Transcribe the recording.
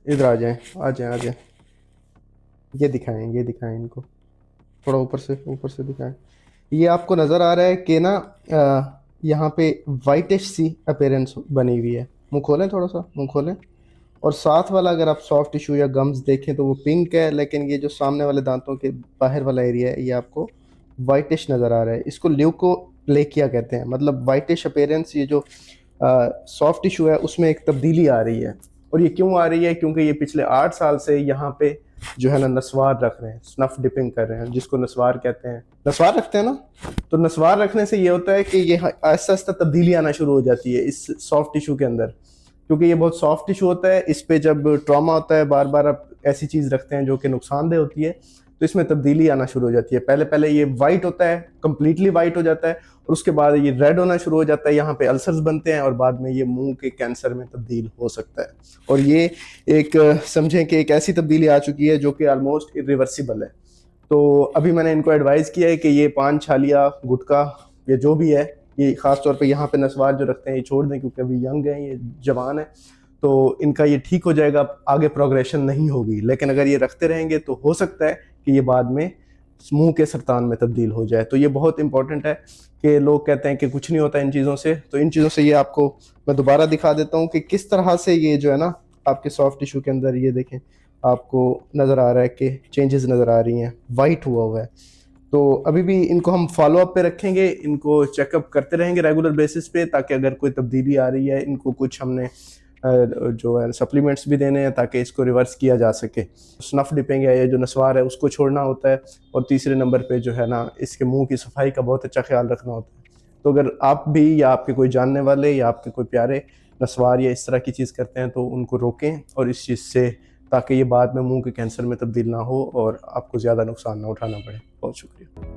इधर आ जाएं, आ जाएं, आ जाएं। ये दिखाएं इनको। थोड़ा ऊपर से दिखाएं। ये आपको नज़र आ रहा है कि ना यहाँ पे वाइटिश सी अपीयरेंस बनी हुई है। मुंह खोलें, थोड़ा सा मुंह खोलें। और साथ वाला अगर आप सॉफ्ट टिश्यू या गम्स देखें तो वो पिंक है, लेकिन ये जो सामने वाले दांतों के बाहर वाला एरिया है ये आपको वाइटिश नज़र आ रहा है। इसको ल्यूकोप्लेकिया कहते हैं, मतलब वाइटिश अपीयरेंस। ये जो सॉफ्ट टिश्यू है उसमें एक तब्दीली आ रही है। और ये क्यों आ रही है? क्योंकि ये पिछले 8 साल से यहाँ पे जो है ना नस्वार रख रहे हैं, स्नफ डिपिंग कर रहे हैं, जिसको नस्वार कहते हैं। नस्वार रखते हैं ना, तो नस्वार रखने से ये होता है कि ये आहिस्ता आहिस्ता तब्दीली आना शुरू हो जाती है इस सॉफ्ट टिश्यू के अंदर। क्योंकि ये बहुत सॉफ्ट टिश्यू होता है, इस पे जब ट्रॉमा होता है, बार बार आप ऐसी चीज़ रखते हैं जो कि नुकसानदेह होती है, तो इसमें तब्दीली आना शुरू हो जाती है। पहले पहले ये वाइट होता है, कंप्लीटली वाइट हो जाता है, और उसके बाद ये रेड होना शुरू हो जाता है, यहाँ पे अल्सर्स बनते हैं, और बाद में ये मुंह के कैंसर में तब्दील हो सकता है। और ये एक समझें कि एक ऐसी तब्दीली आ चुकी है जो कि ऑलमोस्ट इरिवर्सिबल है। तो अभी मैंने इनको एडवाइस किया है कि ये पान, छालिया, गुटखा या जो भी है, ये खास तौर पे यहाँ पे नस्वार जो रखते हैं ये छोड़ दें, क्योंकि अभी यंग हैं, ये जवान है, तो इनका ये ठीक हो जाएगा, आगे प्रोग्रेशन नहीं होगी। लेकिन अगर ये रखते रहेंगे तो हो सकता है कि ये बाद में मुंह के सरतान में तब्दील हो जाए। तो ये बहुत इंपॉर्टेंट है कि लोग कहते हैं कि कुछ नहीं होता इन चीज़ों से, तो इन चीज़ों से ये आपको मैं दोबारा दिखा देता हूँ कि किस तरह से ये जो है ना आपके सॉफ्ट टिश्यू के अंदर, ये देखें, आपको नज़र आ रहा है कि चेंजेस नज़र आ रही हैं, वाइट हुआ हुआ है। तो अभी भी इनको हम फॉलो अप पे रखेंगे, इनको चेकअप करते रहेंगे रेगुलर बेसिस पे, ताकि अगर कोई तब्दीली आ रही है, इनको कुछ हमने जो है सप्लीमेंट्स भी देने हैं ताकि इसको रिवर्स किया जा सके। स्नफ डिपिंग है, ये जो नस्वार है उसको छोड़ना होता है, और तीसरे नंबर पे जो है ना इसके मुंह की सफाई का बहुत अच्छा ख्याल रखना होता है। तो अगर आप भी या आपके कोई जानने वाले या आपके कोई प्यारे नस्वार या इस तरह की चीज़ करते हैं तो उनको रोकें और इस चीज़ से, ताकि ये बाद में मुंह के कैंसर में तब्दील ना हो और आपको ज़्यादा नुकसान ना उठाना पड़े। बहुत शुक्रिया।